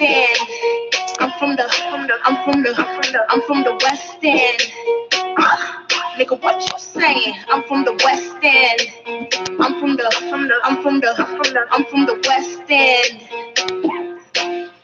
End. I'm from the West End. Nigga, what you saying? I'm from the West End. I'm from the West End.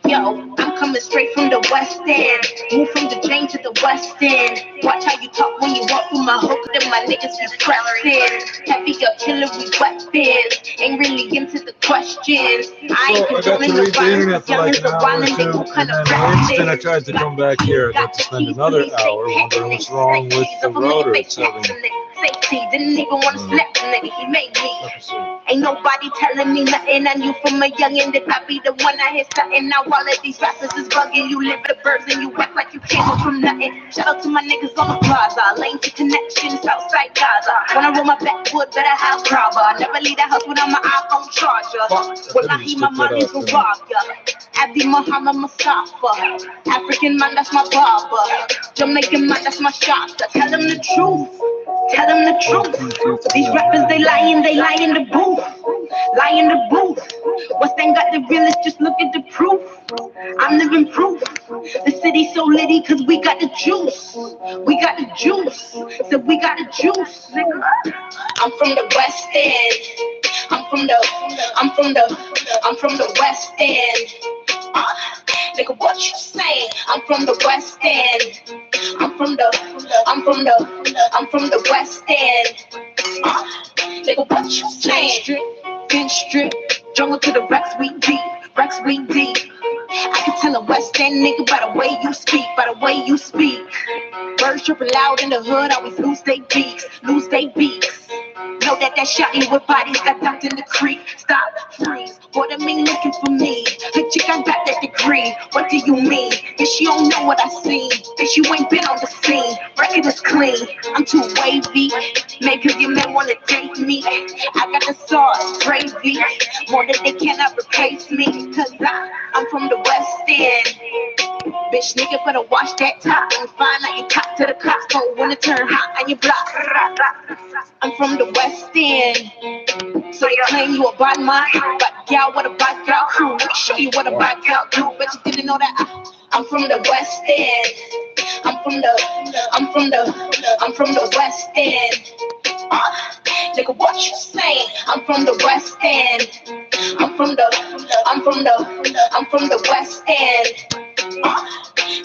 Yo, I'm coming straight from the West End. Move from the Jane to the West End. Watch how you talk when you walk through my hook. Then my niggas be pressing. Heavy artillery weapons. Ain't really into the questions. I ain't condoning the violence. Young is the wild and they go kind of practice. Then I tried to come back here. I got to spend another hour wondering what's wrong with the rotor. It's having safety, didn't even want to slap the nigga, he made me. Ain't nobody telling me nothing. I knew from a youngin' that I be the one I hit something. Now all of these rappers is bugging. You live the birds and you act like you came up from nothing. Shout out to my niggas on the plaza, lane to connections outside Gaza. When I roll my backwood, better have rubber. Never leave the house without my iPhone charger. Wallahi, my money's a rocker. Abdi Muhammad Mustafa. African man, that's my barber. Jamaican man, that's my shopper. Tell them the truth. Tell them the truth. These rappers, they lie in the booth. Lie in the booth. What's then got the realest? Just look at the proof. I'm living proof. The city's so litty cause we got the juice. We got the juice. So we got the juice. I'm from the West End. I'm from the West End. Nigga, what you saying? I'm from the West End. I'm from the West End. Nigga, what you saying? Strip, jungle to the Rex, we deep. I can tell a West End nigga by the way you speak, Birds tripping loud in the hood, always lose they beaks. Know that shotty with bodies got dumped in the creek. Stop, freeze, what I mean looking for me. The chick I got that degree, what do you mean? Bitch, you don't know what I seen. Bitch, you ain't been on the scene. Record is clean, I'm too wavy. Maybe your man wanna date me. I got the sauce, gravy. More than they cannot replace me. Cause I'm from the West End. Bitch, nigga, better watch that top and find out you top to the cops. So when it turn hot on your block. I'm from the West End. So you claim you a bad man, but y'all what a bad girl crew. Let me show you what a bad girl do. Bet you didn't know that. I'm from the West End. I'm from the West End. Nigga, what you saying? I'm from the West End. I'm from the West End.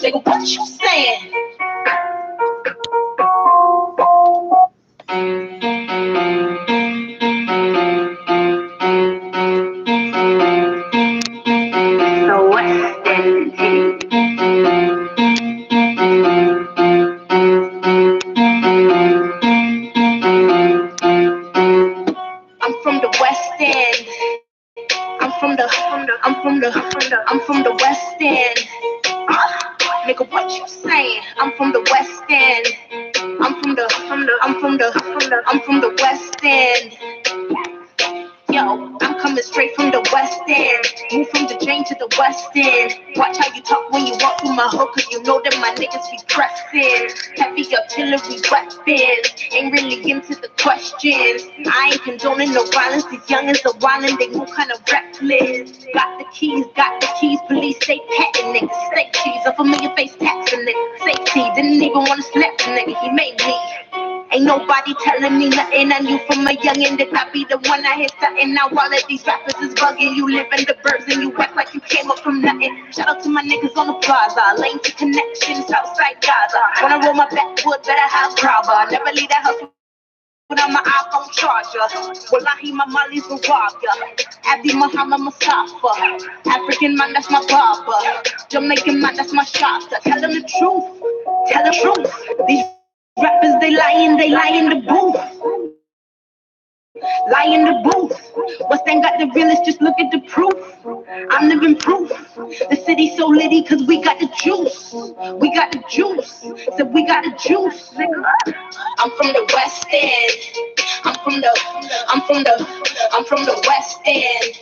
Nigga, what you saying? The West End. I'm from the West End. I'm from the West End. Nigga, what you saying? I'm from the West End. I'm from the West End. Yo, I'm coming straight from the West End. Move from the Jane to the West End. Watch how you talk when you walk through my hook, cause you know that my niggas be pressing. Heavy artillery weapons. Ain't really into the questions. I ain't condoning no violence. These youngins are wildin', they move kind of reckless. Got the keys. Police stay patting niggas. Steak cheese, a familiar face taxing niggas. Safety, didn't even want to slap the nigga, he made me. Ain't nobody telling me nothing. I knew from a youngin' that I be the one I hit something. Now all of these rappers is bugging. You live in the birds and you act like you came up from nothing. Shout out to my niggas on the plaza, lane to connections outside Gaza. When I roll my backwood, better have rubber. Never leave the house without my iPhone charger. Wallahi, my molly's a rocker. Abdi Muhammad Mustafa. African man, that's my barber. Jamaican man, that's my shopper. Tell them the truth. These rappers, they lie in the booth. Lie in the booth. What's then got the realest? Just look at the proof. I'm living proof. The city's so litty cause we got the juice. So we got the juice. I'm from the West End. I'm from the West End.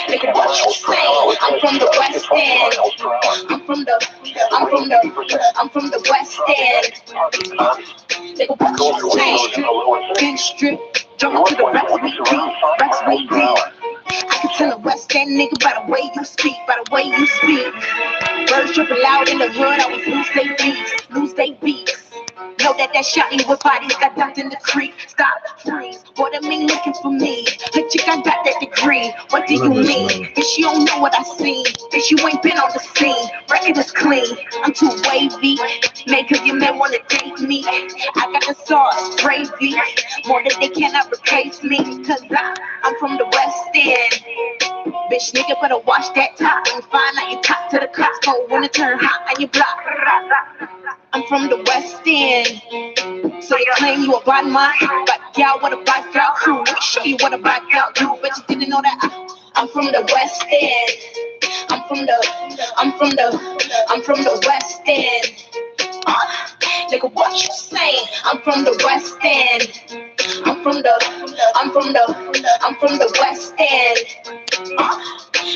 Nigga, what you saying? I'm from the West End. I'm from the West End. Nigga, what you saying? Strip, jungle to the Rex, we deep. I can in the West End, nigga, by the way you speak, by the way you speak. Birds tripping loud in the hood, I was lose they beats. Know that shotty with bodies got dumped in the creek. Stop, freeze, what I mean looking for me? The chick, I got that degree. What do you mean? Bitch, you don't know what I seen. Bitch, you ain't been on the scene. Record is clean. I'm too wavy. Make your man wanna date me. I got the sauce, gravy. More than they cannot replace me. Cause I'm from the West End. Bitch, nigga, better watch that top and find out you top to the cops. Cold when it turn hot on your block. I'm from the West End, so you claim you a bad man, but y'all what a bad girl crew. Let me show you what a bad girl do. Bet you didn't know that I'm from the West End. I'm from the West End. Nigga, what you saying? I'm from the West End. I'm from the West End.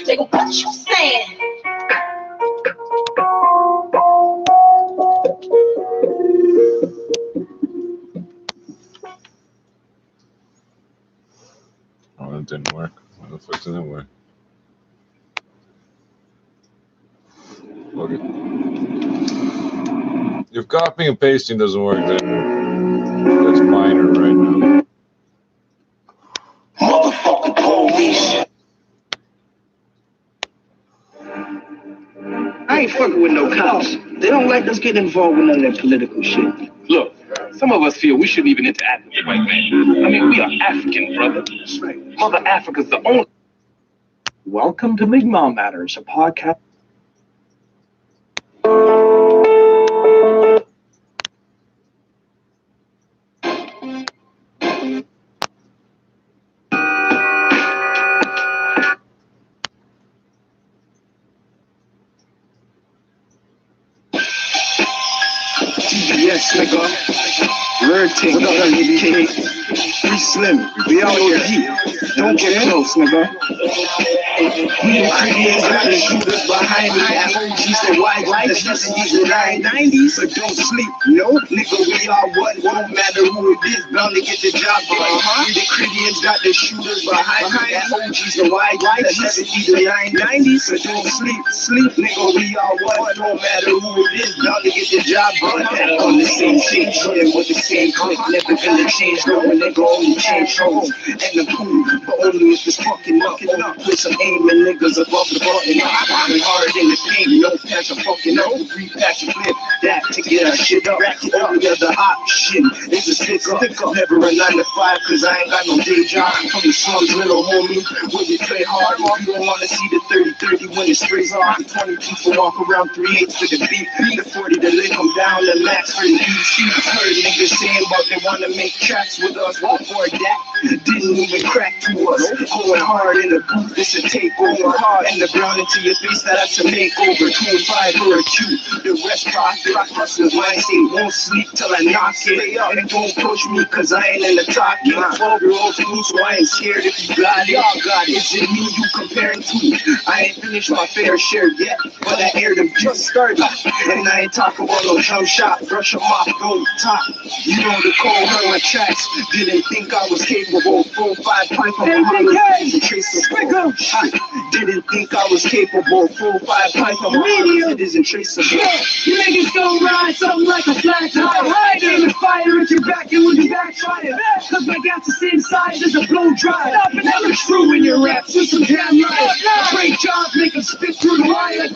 Nigga, what you saying? Oh, that didn't work. Why the fuck did that work? Okay. If copying and pasting doesn't work, then that's minor right now. Motherfucking police. I ain't fucking with no cops. They don't like us getting involved with none of that political shit. Look, some of us feel we shouldn't even interact with white man. I mean, we are African, brother. That's right. Mother Africa's the only. Welcome to Mi'kmaq Matters, a podcast. Yes, nigga. Word take it. Free Slim. We out here. Don't get close, nigga. We the Caribbeans got the shooters behind me. OGs the white lights, these the 90s. But don't sleep, no, nigga. We are what? Won't matter who it is, bound to get the job done. We the Caribbeans got the shooters behind me. OGs the white lights, these the 90s. But don't sleep, nigga. We are what? Won't matter who it is, bound to get the job done. On the same shit, with the same click, never gonna change, no, nigga. Only change hoes and the pool, but only if it's fucking up. Put some aim and niggas above the button. I'm hard in the game, no patch of fucking up. 3 packs of flip that to get our shit up. Over the other option is a stick up. Never a 9 to 5, cause I ain't got no day job. From the slums, little homie, where we play hard. You don't wanna see the 30-30 when it sprays off. 20 people walk around 3/8 for the beef. The 40 to lick them down, the max for the DC. Heard niggas saying about they wanna make tracks with us. Before that, didn't even crack to us. Going hard in the booth, it's a takeover. Hard in the ground into your face, that's a makeover. 2 and 5 for a Q. The rest profit. Hustlers mind state won't sleep till I knock it. And don't push me, cause I ain't in the top game. 12-year-old fool, so I ain't scared if you got it. Y'all got it. Is it me you comparing to? I ain't finished my fair share yet, but I aired them just started. And I ain't talking about no jump shot, brush them off, go top. You know the cold heard my tracks. Didn't think I was capable. 4-5 pipe on the trace of didn't think I was capable. 4-5 pipe on the it isn't traceable. You niggas gon' ride something like a flat tire. Aim the fire at your back and when you backfire. Cause my gas the same size as a blow dry. Never true in your raps with some damn lies. Great job, make them spit through the wire.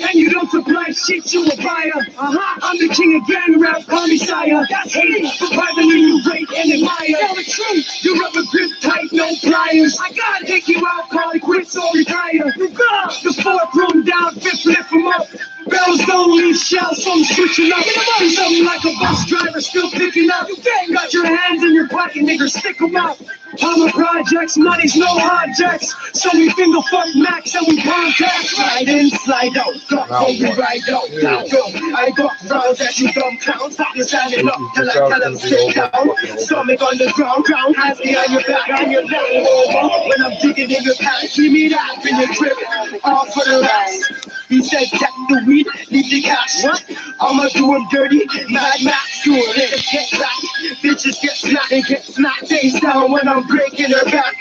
And you don't supply shit to a buyer. I'm the king of gang rap, call me sire. That's it. Privately you rate and admire. Tell the truth, you rubber grip tight, no pliers. I gotta take you out, call it quits or retire. The 4th room down, 5th lift them up. Bells don't leave shells, so I'm switching up. Something like a bus driver still picking up. Got your hands in your pocket, nigga, stick them out. All the projects, money's no objects. So we finger fuck max and we contact. Slide in, slide out, duck, go, you ride out, down, go. I got rounds that you dumb clowns. You're standing up till I tell them sit down. Stomach on the ground, hands behind your back and your neck over. When I'm digging in your pants, give me that in your trip. All for the rest. He said, take the weed, leave the cash. What? I'ma do him dirty, Mad Max, do it. Niggas get black, bitches get smacked and get smacked face down when I'm breaking her back.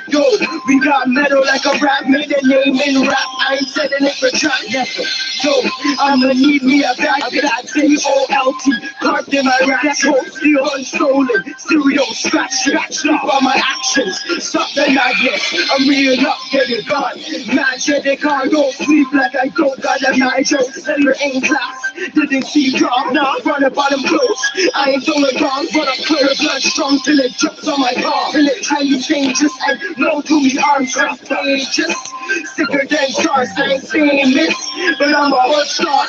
Yo, we got metal like a rap, made a name in rap. I ain't setting it for trap, never. So I'ma need me a bad C-O-L-T, carved in my rap hole, still unstolen, stereo scratched up on my actions. Stop the madness, I'm real up, get it gone. Magic, they can't go sleep like I don't got a magic. Center in class, didn't see drop, now run up on them close. I ain't doing wrong, but I'm clear blood strong till it drips on my palm. Till it tiny changes and no to me arms rough pages. Sicker than stars, I ain't famous, but I'm a hot star.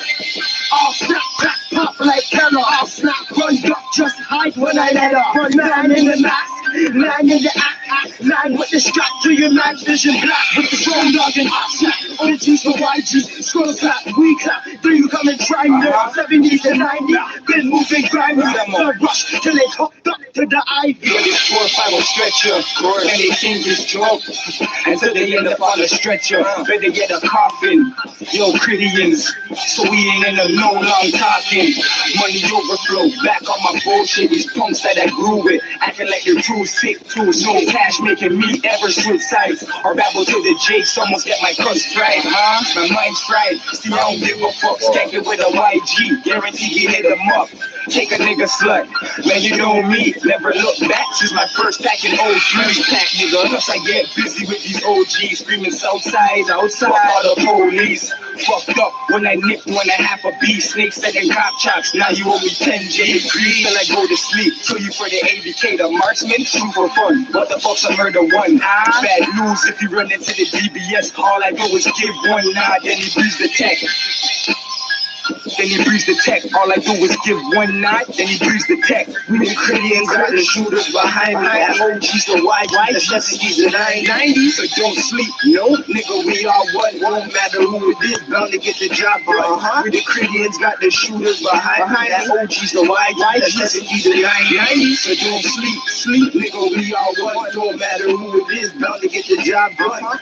I'll snap, crack, pop like Kellogg. I'll snap, run, duck, just hide when I let off. Run, man in the mask, man in the act, man with the strap to your man's vision black with the strong dog and hot snap. OGs for YG, scroll clap, we clap. Do you come and try me? 70s and 90s, been moving grimy. The rush till it hooked up to the ivy. This 4-5 stretcher, and they change his job until they end up on a stretcher. Better get a coffin. Yo, Critians, so we ain't in a no long talking. Money overflow, back on my bullshit. These punks that I grew with, acting like they're too sick, too no cash, making me ever switch sides. Or babble to the Jakes, almost get my cuss fried, huh? My mind's fried. See, I don't give a fuck. Stack it with a YG, guarantee you hit them up. Take a nigga slut, man, you know me. Never look back since my first pack in 03 pack, nigga. Plus I get busy with these OGs, screaming Southside, outside. Fuck all the police. Fucked up when I nipped 1.5 a B. Snake setting cop chops, now you owe me 10 J degrees till I go to sleep. So you for the 80K, the marksman, shoot for fun. What the fuck's a murder one? Bad news if you run into the DBS. All I do is give one nod, then he breathes the tech. Then he breathes the tech. All I do is give one nod, then he breathes the tech. We the Critians got the shooters behind me. That OG's the white, the 70s and 90s. So don't sleep, no, nigga, we all one. Won't matter who it is, bound to get the job done. We the Critians got the shooters behind me. That OG's the white, the 70s and 90s. So don't sleep, nigga, we all one. Don't matter who it is, bound to get the job done.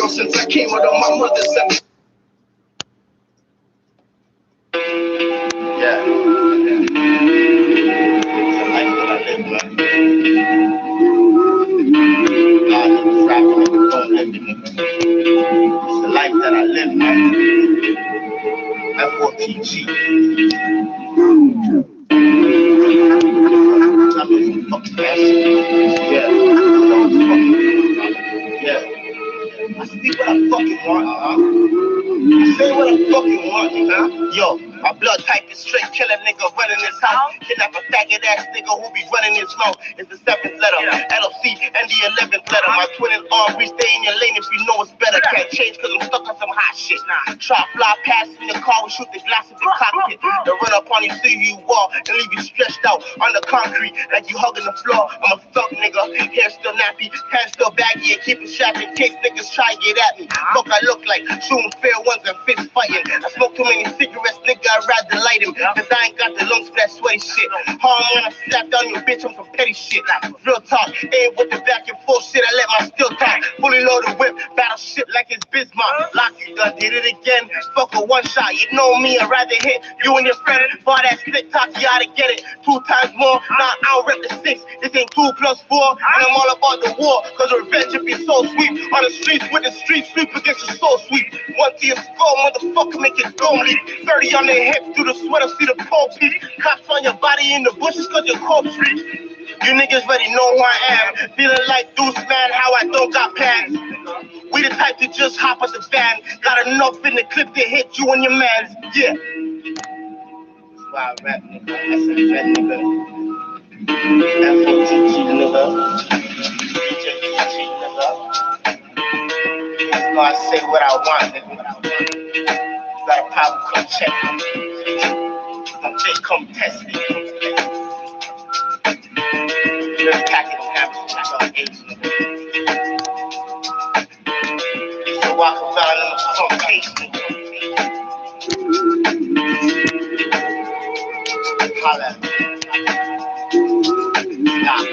Since I came out of my mother's side. Yeah. It's the life that I live, man. F4PG. I mean, fucking yeah. Yeah. I speak what I fucking want, I say what I fucking want, Yo, my blood type is straight, kill a nigga running his house. Kidnap a faggot ass nigga who be running his mouth. It's the 7th letter, LOC, and the 11th letter. My twin and Aubrey, stay in your lane if you know it's better. Can't change cause I'm stuck on some hot shit. Try fly past in the car, we shoot the glass of the cockpit. They run up on you, see you wall, and leave you stretched out on the concrete like you hugging the floor. I'm a thug nigga, hair still nappy, hands still baggy, and keep it sharp in case niggas try to get at me. Fuck I look like, shooting fair ones and fist fighting. I smoke too many cigarettes, nigga, I'd rather light him. Cause I ain't got the lungs for that sweaty shit. Hard when I slap down your bitch on some petty shit. Real talk, ain't with the back and forth shit, I let my still talk. Fully loaded whip, battle shit like it's Bismarck. Lock you done, did it again, fuck a one shot. You know me, I'd rather hit you and your friend. For that stick talk, you gotta get it 2 times more. Nah, I don't rep the 6, this ain't 2 + 4. And I'm all about the war, cause revenge should be so sweet. On the streets with the street sweep against your soul sweep. One to your skull, motherfucker, make it dome leak. 30 on their hips, through the sweater, see the pole peak. Cops on your body in the bushes cause your corpse street. You niggas already know who I am. Feeling like Deuce, man, how I don't got pants. We the type to just hop out the van. Got enough in the clip to hit you and your mans. Yeah. That's why I rap, nigga. That's a fat nigga. F-O-T-G, nigga. DJUKA, nigga. That's why I say what I want, nigga. You got a problem, come check me. Come test me. Little packet of habits, which are agents. Used to walk around in the front case. Holla. Stop.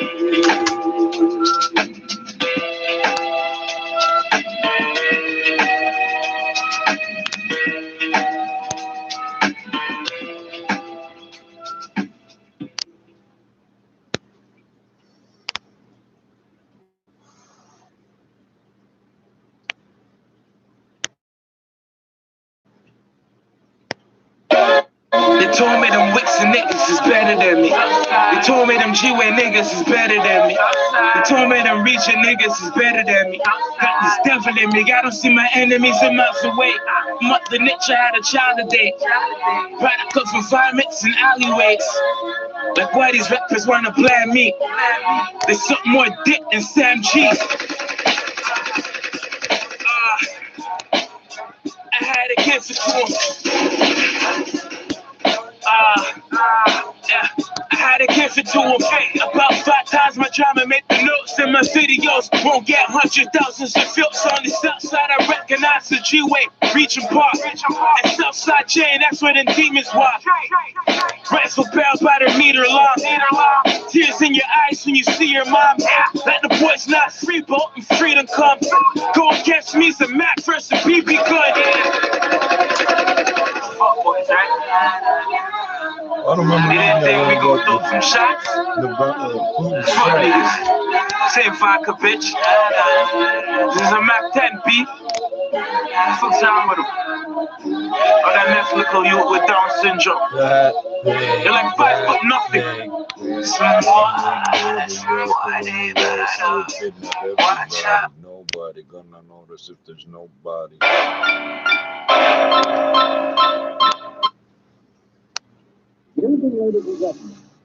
They told me them Wicks and niggas is better than me. They told me them G-Way niggas is better than me. They told me them Reacher niggas is better than me. Got this devil in me. I don't see my enemies a miles away. Mother Nature had a child today. Product of environments and alleyways. Like why these rappers wanna blame me? They suck more dick than Sam Cheese. I had a cancer to him. Yeah, I had a cancer to him. About 5 times my drama make the notes in my videos. Won't get 100,000s of films on the south side. I recognize the G-Way, Regent Park. And Southside Chain, that's where them demons walk. Rats for barrels by the meter long. Tears in your eyes when you see your mom. Let the boys not free boat and freedom come. Go against me, some Mac versus the BB gun. Fuck boys, right? I don't remember Anything we go through some shots? Fuck niggas. Same vodka, bitch. This is a Mac 10 beef. What's wrong with him? Or that Mexico youth with Down syndrome. You're like 5 foot nothing. Watch out. Nobody gonna notice if there's nobody.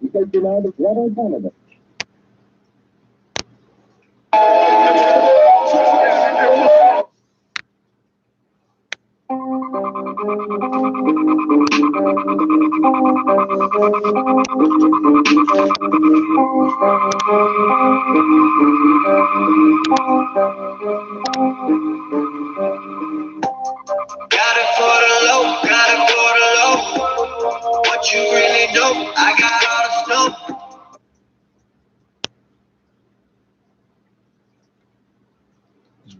Because you know the brother Canada. Got it for the low, got it for the low. What you really know, I got all the snow.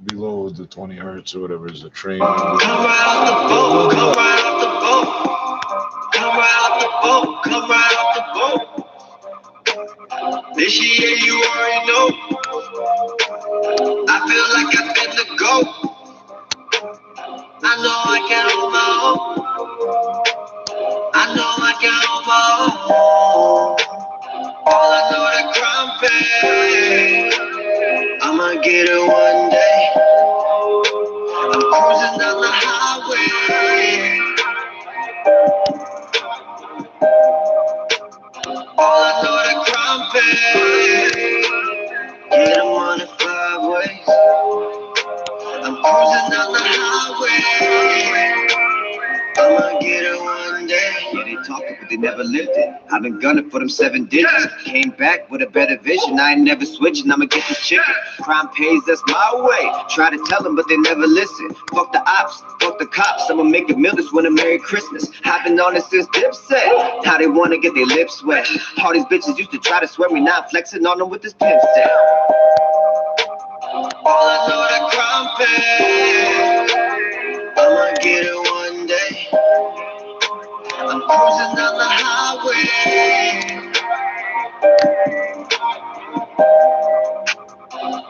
Below the 20 hertz or whatever is the train. Come right off the boat, come right off the boat. Come right off the boat, come right off the boat. This year you already know. I feel like I've been the GOAT. I know I can hold my own. I know I can hold my own. All I know that crime pay. I'ma get it one day. I'm cruising down the highway. All I know that crime pay. Get 'em on the 5 ways. I'm cruising down the highway. I'ma get it one day. Yeah, they talked it, but they never lived it. I've been gunning for them 7 digits. Came back with a better vision. I ain't never switching. I'ma get this chicken. Crime pays, that's my way. Try to tell them, but they never listen. Fuck the ops, fuck the cops. I'ma make a meal this winter. Merry Christmas. I've been on it since Dipset. How they wanna get their lips wet. All these bitches used to try to swear me. Now I'm flexing on them with this pimp set. All I know that crime pay. I'ma get it one day. I'm cruising down the highway.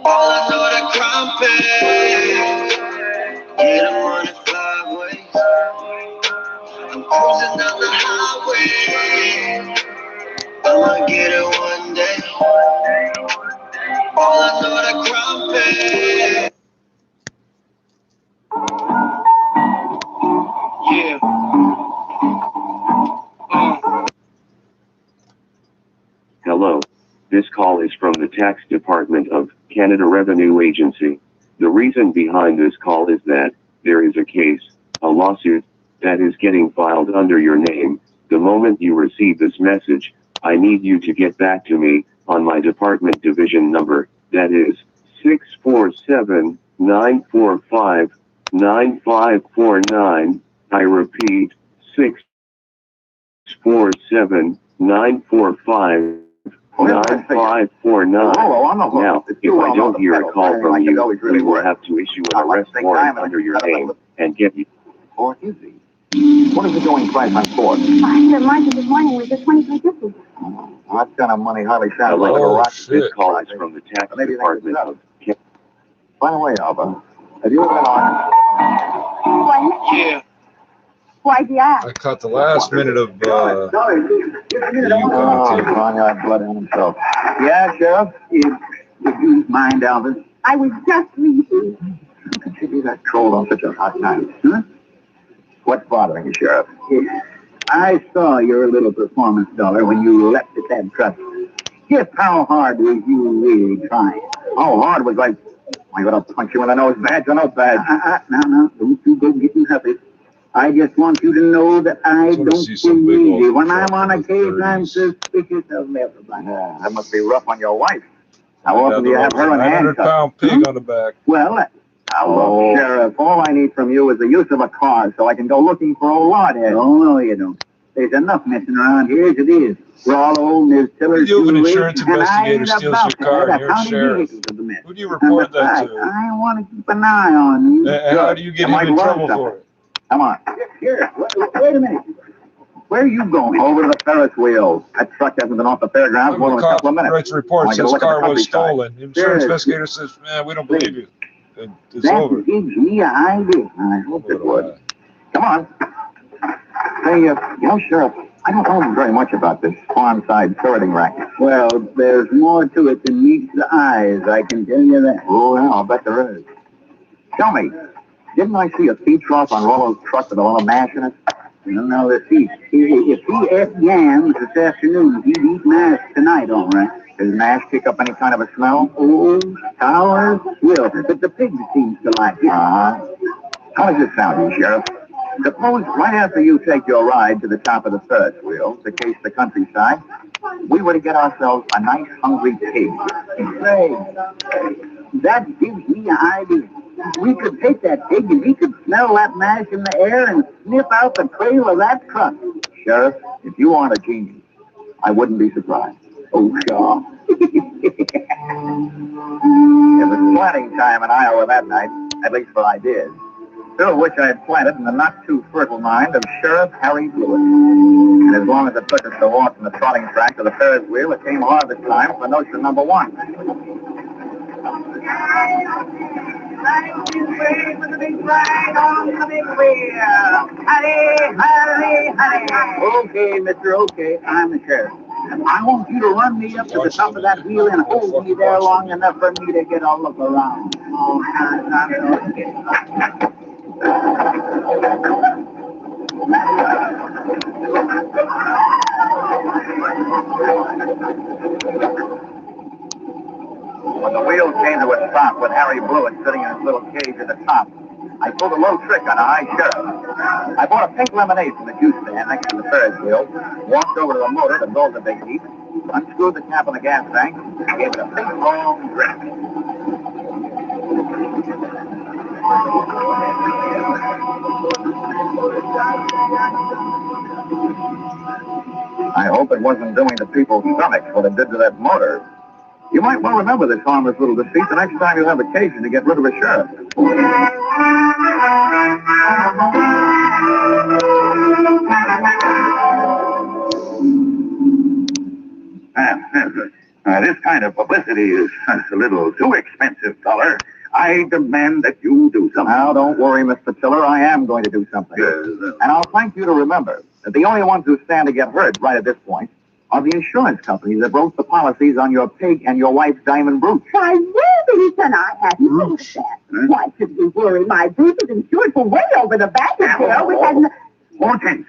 All I know that crime pay. Get 'em on the 5 ways. I'm cruising down the highway. I'ma get it one day. All I know that crime pay. call is from the Tax Department of Canada Revenue Agency. The reason behind this call is that there is a case, a lawsuit, that is getting filed under your name. The moment you receive this message, I need you to get back to me on my department division number, that is 647-945-9549. I repeat, 647-945-9549. Now, if I don't hear a call from you, we will have to issue an arrest warrant under your name and get you. Or is he? What is the going price on Ford? The market this morning was just $23.50. That kind of money hardly sounds like a Hello, rock. this call is from the Tax Department of Canada. By the way, Alba, have you ever been on? Yeah. Why do you ask? I caught the last minute of the Oh, UConn TV. Barnyard blood on himself. Yeah, Sheriff? If you mind, Alba? I was just leaving. How could you be that trolled on such a hot night? Huh? What's bothering you, Sheriff? I saw your little performance dollar when you leapt at that truck. Just how hard was you really trying? How hard was I? I'm gonna punch you in the nose, badge or no badge. No, don't you go getting huffy. I just want you to know that I don't see some big believe you. old When I'm truck on in a the case, I'm 30s. suspicious of everybody. Yeah, that must be rough on your wife. How often do you have her in 900-pound handcuffs? pig on the back. Well, Oh, Sheriff, all I need from you is the use of a car so I can go looking for old Lordhead. no, you don't. There's enough messing around here as it is. We're all old Miss Tiller's You have an too late, insurance and I investigator ain't steals about your car to and you're a county sheriff. vehicles of the mess. Who do you report that Besides, to? I want to keep an eye on you. And how do you get I might him in learn trouble something. for it? Come on. Here, wait a minute. Where are you going? Over to the Ferris wheel. That truck hasn't been off the fairgrounds more I'm than a a cop couple of minutes. writes a report, I gotta says look at the car was countryside. stolen. The insurance investigator says, man, we don't believe you. It's That over. gives me an idea. I hope it would. Come on. Say, you know, Sheriff, I don't know very much about this farm-side ferreting racket. Well, there's more to it than meets the eyes, I can tell you that. Oh, yeah, I'll bet there is. Tell me, didn't I see a feed trough on Rollo's truck with a lot of mash in it? No, let's see. If he ate yams this afternoon, he'd eat mash tonight, all right. Does mash kick up any kind of a smell? Oh, sour will, but the pig seems to like it. How does this sound to you, Sheriff? Suppose right after you take your ride to the top of the Ferris wheel to case the countryside, we were to get ourselves a nice hungry pig. Say, that gives me an idea. We could take that pig and he could smell that mash in the air and sniff out the trail of that truck. Sheriff, if you aren't a genius, I wouldn't be surprised. Oh, sure. It was planting time in Iowa that night, at least for ideas. Still wish I had planted in the not-too-fertile mind of Sheriff Harry Blewett. And as long as it took us to walk from the trotting track to the Ferris wheel, it came hard this time for notion number one. Okay, mister, okay. I'm the sheriff. I want you to run me up to the top of that wheel and hold me there long enough for me to get a look around. Oh, When the wheel came to a stop with Harry Blewett sitting in his little cage at the top, I pulled a little trick on a high sheriff. I bought a pink lemonade from the juice stand next to the Ferris wheel, walked over to the motor that rolled the big heap, unscrewed the cap on the gas tank, and gave it a big long drink. I hope it wasn't doing to people's stomachs what it did to that motor. You might well remember this harmless little deceit the next time you have occasion to get rid of a sheriff. This kind of publicity is a little too expensive, feller. I demand that you do something. Now, don't worry, Mr. Tiller. I am going to do something. And I'll thank you to remember that the only ones who stand to get hurt right at this point are the insurance companies that wrote the policies on your pig and your wife's diamond brooch. Why, really, son, I hadn't noticed that. Why should we worry? My brooch is insured for way over the back of there, which has Hortense,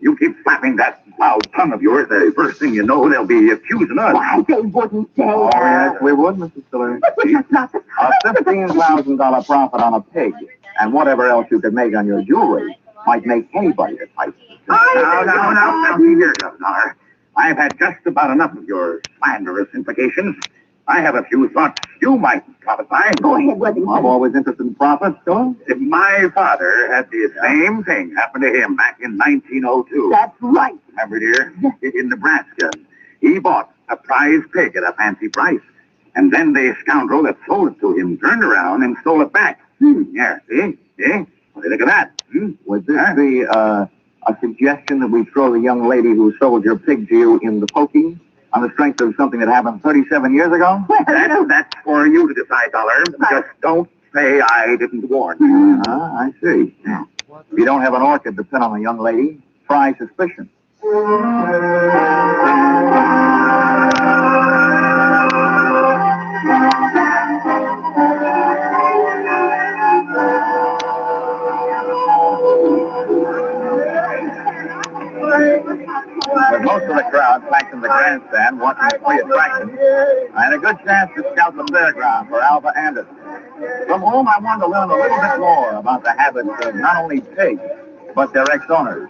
you keep flapping that loud tongue of yours, the first thing you know, they'll be accusing us. Why, they wouldn't say Oh, that. yes, we would, Mrs. Stiller. But that's not the A $15,000 profit on a pig, and whatever else you could make on your jewelry, might make anybody a type. Now, see here, Governor. I've had just about enough of your slanderous implications. I have a few thoughts you might prophesy. Go ahead, Worthington. I'm always interested in profits, so if my father had the same thing happen to him back in 1902. That's right. Remember, dear? In Nebraska. He bought a prize pig at a fancy price. And then the scoundrel that sold it to him turned around and stole it back. Yeah, see? See? What do you think of that? Would this be a suggestion that we throw the young lady who sold your pig to you in the pokey on the strength of something that happened 37 years ago? Well, that's for you to decide, Dollar. Just don't say I didn't warn you. I see. Yeah. If you don't have an orchid to pin on a young lady, try suspicion. With most of the crowd packed in the grandstand watching the free attraction, I had a good chance to scout the fairground for Alva Anderson, from whom I wanted to learn a little bit more about the habits of not only pigs, but their ex-owners.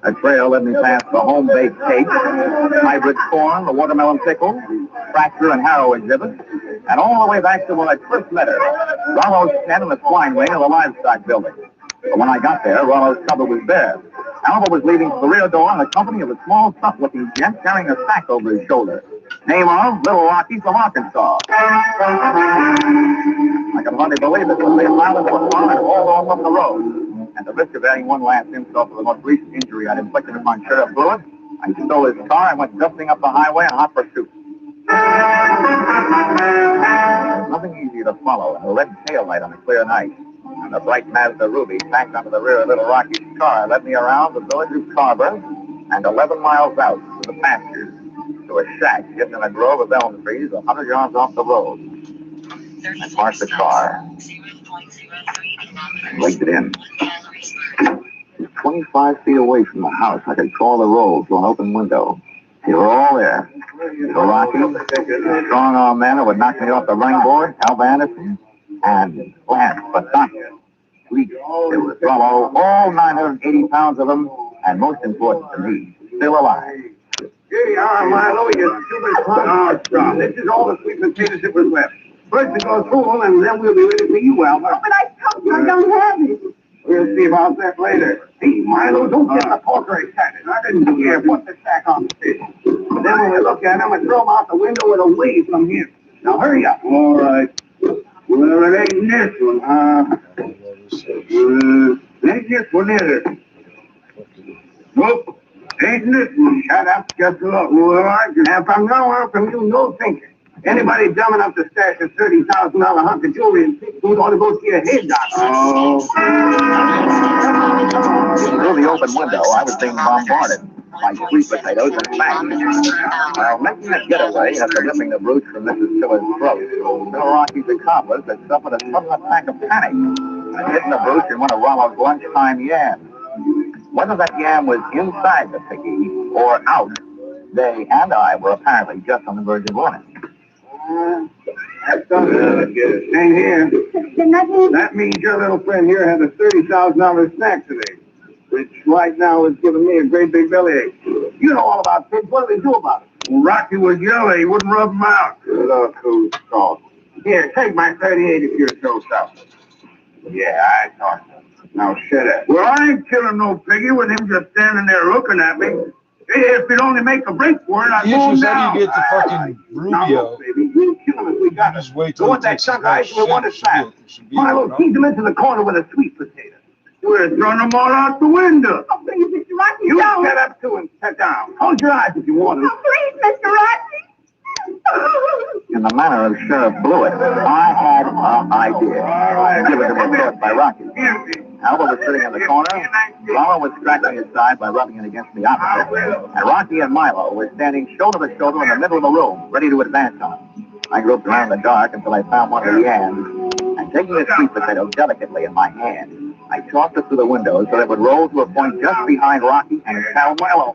A trail led me past the home-baked cake, hybrid corn, the watermelon pickle, fracture and harrow exhibits, and all the way back to where I first met her, Rollo's tent in the swine wing of the livestock building. But when I got there, Rollo's cupboard was bare. Alva was leaving for the rear door in the company of a small, tough-looking gent carrying a sack over his shoulder. Name of Little Rocky from Arkansas. I can hardly believe it, but they piled into a car and hauled off up the road. At the risk of adding one last insult to the most recent injury I'd inflicted upon Sheriff Blewett, I stole his car and went dusting up the highway in hot pursuit. There's nothing easier to follow than a red taillight on a clear night. And the bright Mazda Ruby packed onto the rear of Little Rocky's car led me around the village of Carver and 11 miles out to the pastures to a shack hidden in a grove of elm trees 100 yards off the road. I parked the car and legged it in. 25 feet away from the house, I could call the roll through an open window. They were all there. Little Rocky, a strong-arm man who would knock me off the running board, Alva Anderson, and last but not least, there was Rollo, all 980 pounds of them, and most important to me, still alive. Here you are, Milo, you stupid son. Oh, this is all the sweet potatoes that was left. First to go through them, and then we'll be ready for you, Alva. Oh, but I told you I don't have it. We'll see about that later. Hey, Milo, don't get the poker excited. I didn't care put the sack on the fish. But then when we look at him, I throw him out the window with a wave from him. Now hurry up. All right. Well, it ain't this one, huh? Ain't this one either. Nope. Ain't this one. Shut up. Just look. Well, I can have from now on from you, no thinking. Anybody dumb enough to stash a $30,000 hunk of jewelry and pig food ought to go see a head doctor. Through the open window, I was being bombarded by sweet potatoes and facts. While making a getaway after ripping the brooch from Mrs. Tiller's throat, Little Rocky's accomplice had suffered a sudden attack of panic and hidden the brooch in one of Rollo's lunchtime yams. Whether that yam was inside the piggy or out, they and I were apparently just on the verge of learning. That's something. Ain't here. That means your little friend here had a $30,000 snack today, which right now is giving me a great big bellyache. You know all about pigs. What do they do about it? Well, Rocky was yellow. He wouldn't rub them out. Look who's talking. Here, take my 38 if you're so soft. Yeah, I thought so. Now shut up. Well, I ain't killing no piggy with him just standing there looking at me. If it only make a break for it, I'd go down. How do you get the fucking Rubio? Baby, we'll kill him if we got just wait it. till Go it with that takes chunk some of ice we want to slap. Milo, tease him into the corner with a sweet potato. We're throwing them all out the window. Oh, please, Mr. Rocky, You don't. shut up too and sit down. Hold your eyes if you want to. Oh, please, Mr. Rocky. In the manner of Sheriff Blewett, I had an idea. Given to me first by Rocky. Alva was sitting in the corner, Rollo was scratching his side by rubbing it against the opposite, and Rocky and Milo were standing shoulder to shoulder in the middle of the room, ready to advance on him. I groped around in the dark until I found one of the yams, and taking a sweet potato delicately in my hand, I tossed it through the window so that it would roll to a point just behind Rocky and his pal Milo.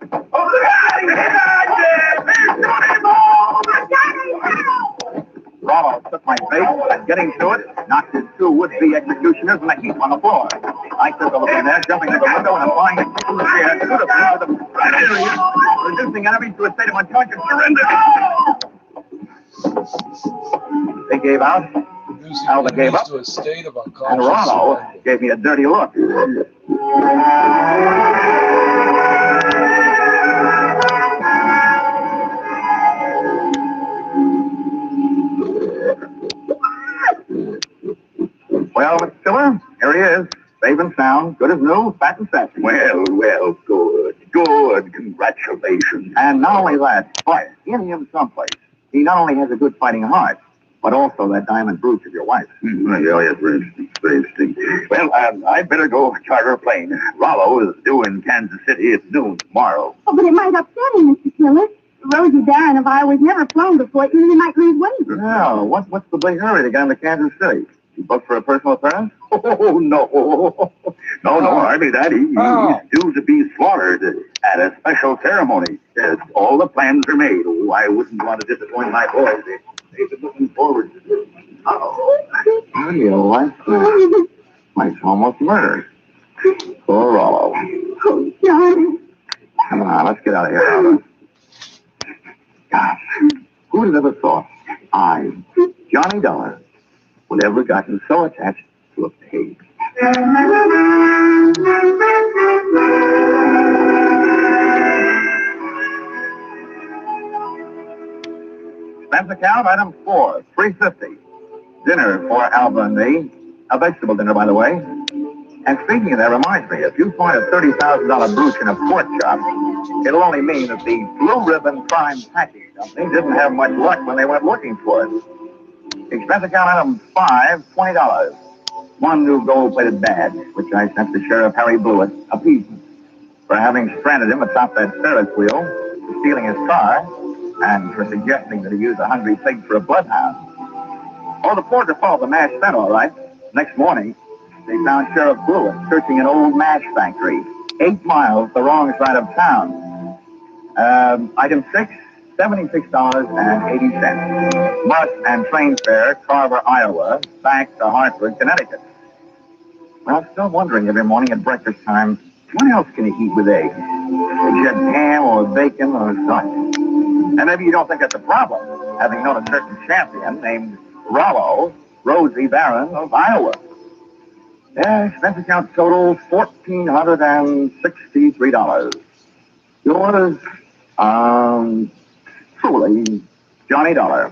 Rollo took my face and getting to it, knocked his two would-be executioners in a heap on the floor. I took a look in there, jumping to the window and applying a kick in the chair, beautifully with a serious, reducing enemies to a state of unconscious surrender. They gave out. Alva gave up. To a state of And unconscious Rollo surrender. gave me a dirty look. Well, Mr. Stiller, here he is. Safe and sound, good as new, fat and sassy. Well, good. Congratulations. And not only that, but in him someplace, he not only has a good fighting heart, but also that diamond brooch of your wife. Yes, very interesting. Well, I'd better go charter a plane. Rollo is due in Kansas City at noon tomorrow. Oh, but it might upset him, Mr. Stiller. Rosie Darren of Iowa's never flown before. He might lose weight. No, what's the big hurry to get him to Kansas City? You booked for a personal appearance? Oh, no. No, hardly that. He's due to be slaughtered at a special ceremony. Yes, all the plans are made. Oh, I wouldn't want to disappoint my boys. They've been looking forward to this. How do you like that? It's almost murder. Poor Rollo. Oh, Johnny. Come on, let's get out of here, Alva. Gosh, who would have ever thought I, Johnny Dollar, would ever gotten so attached to a pig? Expense account, item 4, $3.50. Dinner for Alva and me. A vegetable dinner, by the way. And speaking of that, reminds me, if you find a $30,000 brooch in a pork chop, it'll only mean that the Blue Ribbon Prime Packing Company didn't have much luck when they went looking for it. Expense account item 5, $20. One new gold-plated badge, which I sent to Sheriff Harry Blewett, appeasement, for having stranded him atop that Ferris wheel, for stealing his car, and for suggesting that he use a hungry pig for a bloodhound. Oh, the porter followed the match then, all right. Next morning, they found Sheriff Blewett searching an old match factory, 8 miles the wrong side of town. Item 6, $76.80. Bus and train fare, Carver, Iowa, back to Hartford, Connecticut. Well, I'm still wondering every morning at breakfast time, what else can you eat with eggs? Is it ham or bacon or such? And maybe you don't think that's a problem, having known a certain champion named Rollo, Rosie Barron of Iowa. Yeah, expense account total $1,463. Yours, truly, Johnny Dollar.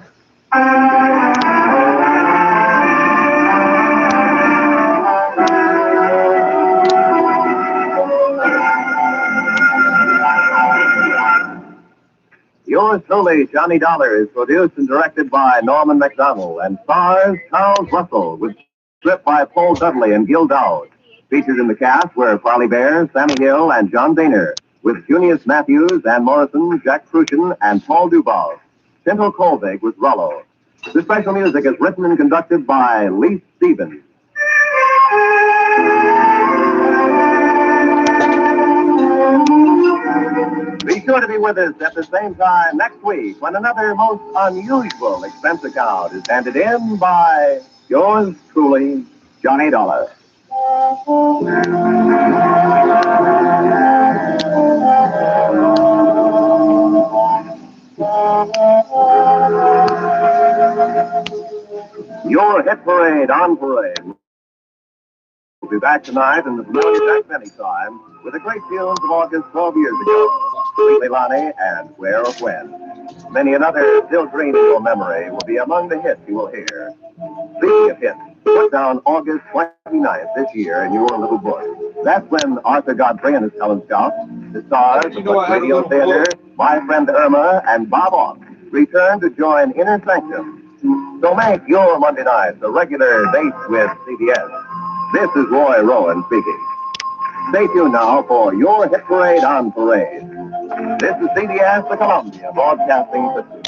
Yours truly, Johnny Dollar, is produced and directed by Norman MacDonald and stars Charles Russell, with script by Paul Dudley and Gil Dowd. Featured in the cast were Farley Bear, Sammy Hill, and John Boehner, with Junius Matthews, Ann Morrison, Jack Crucian, and Paul Dubov. Pinto Colvig with Rollo. The special music is written and conducted by Lee Stevens. Be sure to be with us at the same time next week when another most unusual expense account is handed in by yours truly, Johnny Dollar. Your hit parade on parade. We'll be back tonight in the familiar Jack Benny time with the great tunes of August 12 years ago. Sweet Leilani and Where or When. Many another still green in your memory will be among the hits you will hear. Speaking of hits, put down August 29th this year in your little book. That's when Arthur Godfrey and his talent scout, the stars of the Radio Theater, My Friend Irma, and Bob Ock return to join Inner Sanctum. So make your Monday nights a regular date with CBS. This is Roy Rowan speaking. Stay tuned now for your hit parade on parade. This is CBS, the Columbia Broadcasting System.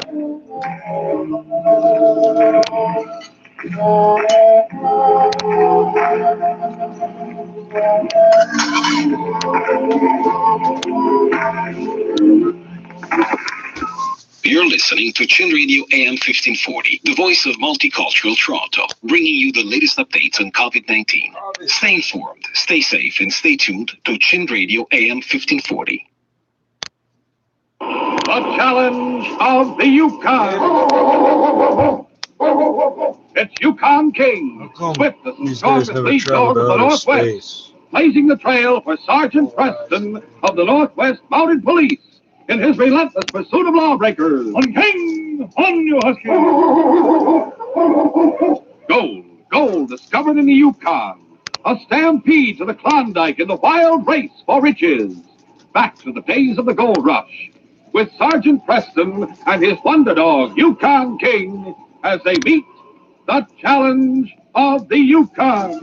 Chin Radio AM 1540, the voice of multicultural Toronto, bringing you the latest updates on COVID-19. Stay informed, stay safe, and stay tuned to Chin Radio AM 1540. The challenge of the Yukon. It's Yukon King, swiftest and strongest lead dog of the Northwest, blazing the trail for Sergeant Preston of the Northwest Mounted Police in his relentless pursuit of lawbreakers. On King, on you husky. Gold discovered in the Yukon. A stampede to the Klondike in the wild race for riches. Back to the days of the gold rush, with Sergeant Preston and his wonder dog, Yukon King, as they meet the challenge of the Yukon.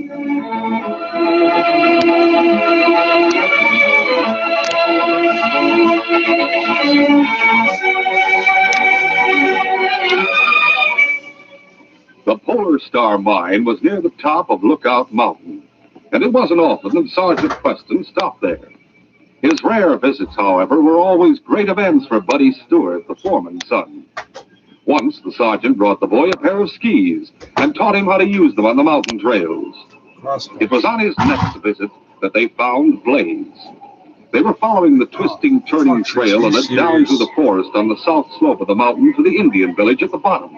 The Polar Star Mine was near the top of Lookout Mountain, and it wasn't often that Sergeant Preston stopped there. His rare visits, however, were always great events for Buddy Stewart, the foreman's son. Once, the sergeant brought the boy a pair of skis and taught him how to use them on the mountain trails. It was on his next visit that they found Blaze. They were following the twisting, turning trail and led down through the forest on the south slope of the mountain to the Indian village at the bottom.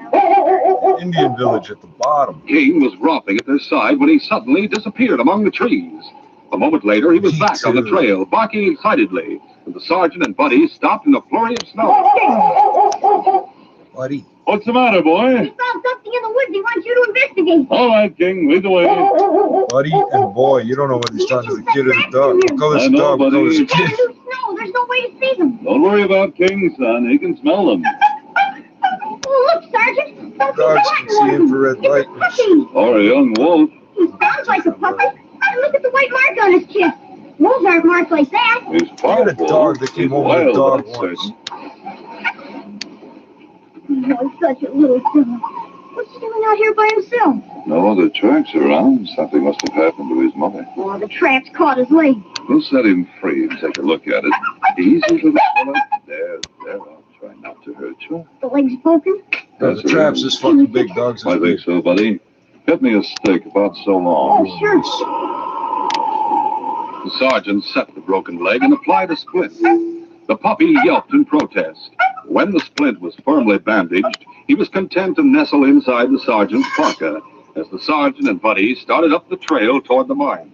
Indian village at the bottom. King was romping at their side when he suddenly disappeared among the trees. A moment later, he was back on the trail, barking excitedly, and the sergeant and Buddy stopped in a flurry of snow. Buddy. What's the matter, boy? He found something in the woods. He wants you to investigate. All right, King, lead the way. Buddy and boy, you don't know what he's talking to the kid or the dog. What color's the dog? What color's the kid? Snow. There's no way to see them. Don't worry about King, son. He can smell them. Oh, look, Sergeant. Dogs can see infrared light. Or a young wolf. He sounds like a puppy. Look at the white mark on his chest. Wolves aren't marked like that. He's powerful. A dog that came over the dog once. Oh, such a little dog. What's he doing out here by himself? No other tracks around. Something must have happened to his mother. Oh, the traps caught his leg. We'll set him free and take a look at it. Easy, little fella. There. I'll try not to hurt you. The leg's broken? The traps is fucking big dogs. I think so, buddy. Get me a steak about so long. Oh, sure. The sergeant set the broken leg and applied a splint. The puppy yelped in protest. When the splint was firmly bandaged, he was content to nestle inside the sergeant's parka as the sergeant and Buddy started up the trail toward the mine.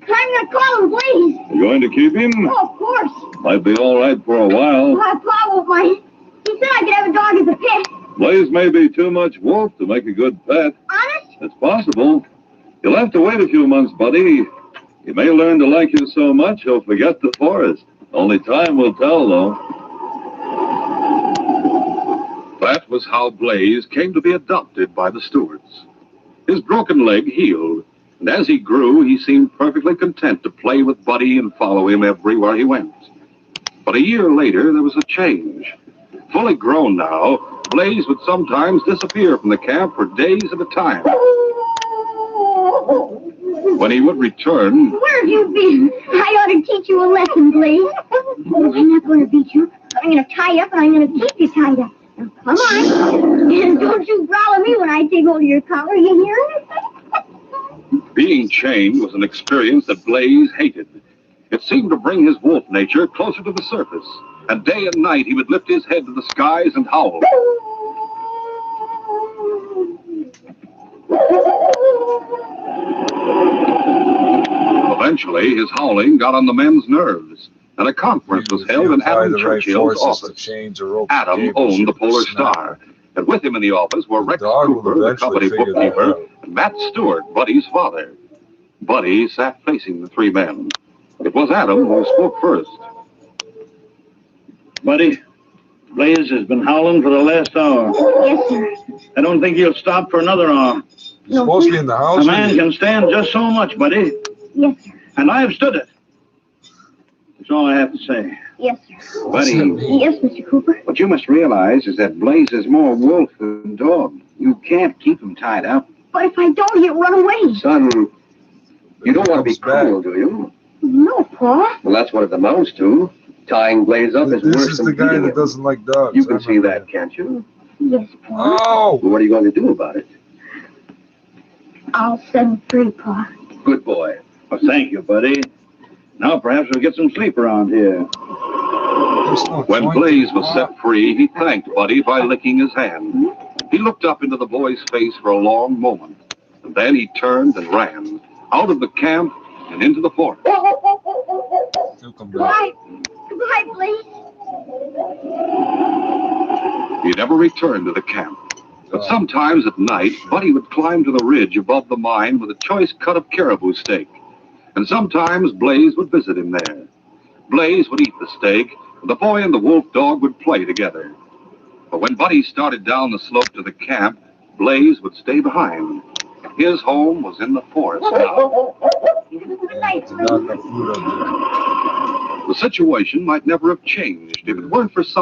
I'm going to call him Blaze. You going to keep him? Oh, of course. Might be all right for a while. My pa won't mind. He said I could have a dog as a pet. Blaze may be too much wolf to make a good pet. Honest? It's possible. You'll have to wait a few months, Buddy. He may learn to like you so much he'll forget the forest. Only time will tell, though. That was how Blaze came to be adopted by the Stewarts. His broken leg healed, and as he grew, he seemed perfectly content to play with Buddy and follow him everywhere he went. But a year later, there was a change. Fully grown now, Blaze would sometimes disappear from the camp for days at a time. When he would return... Where have you been? I ought to teach you a lesson, Blaze. Oh, I'm not going to beat you. I'm going to tie you up and I'm going to keep you tied up. Now, come on. And don't you growl at me when I take hold of your collar, you hear? Being chained was an experience that Blaze hated. It seemed to bring his wolf nature closer to the surface. And day and night he would lift his head to the skies and howl. Eventually, his howling got on the men's nerves, and a conference was held in Adam Churchill's office. Adam owned the Polar Star, and with him in the office were Rex Cooper, the company bookkeeper, and Matt Stewart, Buddy's father. Buddy sat facing the three men. It was Adam who spoke first. Buddy, Blaze has been howling for the last hour. Yes, sir. I don't think he'll stop for another hour. He's supposed to be in the house. A man can stand just so much, buddy. Yes, sir. And I've stood it. That's all I have to say. Yes, sir. Buddy. Yes, Mr. Cooper. What you must realize is that Blaze is more wolf than dog. You can't keep him tied up. But if I don't, he'll run away. Son, you don't want to be cruel, do you? No, Pa. Well, that's what it amounts to. Tying Blaze up is worse than the guy that doesn't like dogs. You can see that, can't you? Yes, Pa. Oh! Well, what are you going to do about it? I'll set him free, Pa. Good boy. Well, thank you, buddy. Now perhaps we'll get some sleep around here. When Blaze was set free, he thanked Buddy by licking his hand. He looked up into the boy's face for a long moment, and then he turned and ran out of the camp and into the forest. Goodbye. Goodbye, Blaze. He never returned to the camp. But sometimes at night, Buddy would climb to the ridge above the mine with a choice cut of caribou steak. And sometimes Blaze would visit him there. Blaze would eat the steak, and the boy and the wolf dog would play together. But when Buddy started down the slope to the camp, Blaze would stay behind. His home was in the forest now. Good night, The situation might never have changed if it weren't for something